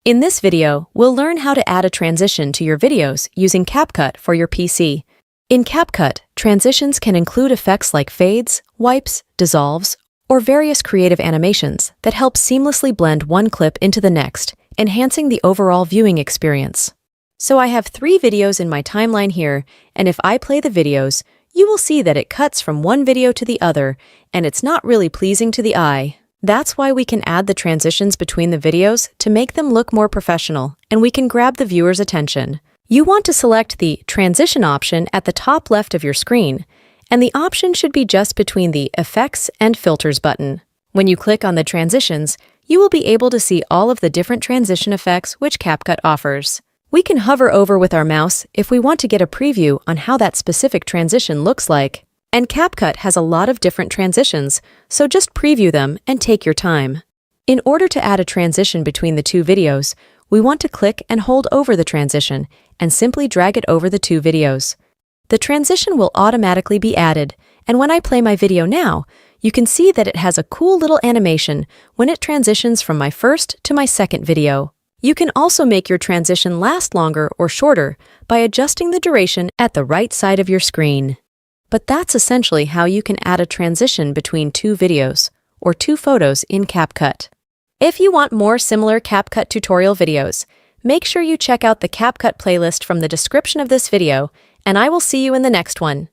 In this video, we'll learn how to add a transition to your videos using Capcut for your PC. In Capcut, transitions can include effects like fades, wipes, dissolves, or various creative animations that help seamlessly blend one clip into the next, enhancing the overall viewing experience. So I have 3 videos in my timeline here, and if I play the videos, you will see that it cuts from one video to the other, and it's not really pleasing to the eye. That's why we can add the transitions between the videos to make them look more professional, and we can grab the viewer's attention. You want to select the Transition option at the top left of your screen, and the option should be just between the Effects and Filters button. When you click on the transitions, you will be able to see all of the different transition effects which Capcut offers. We can hover over with our mouse if we want to get a preview on how that specific transition looks like. And Capcut has a lot of different transitions, so just preview them and take your time. In order to add a transition between the 2 videos, we want to click and hold over the transition and simply drag it over the 2 videos. The transition will automatically be added, and when I play my video now, you can see that it has a cool little animation when it transitions from my first to my second video. You can also make your transition last longer or shorter by adjusting the duration at the right side of your screen. But that's essentially how you can add a transition between 2 videos or 2 photos in Capcut. If you want more similar Capcut tutorial videos, make sure you check out the Capcut playlist from the description of this video, and I will see you in the next one.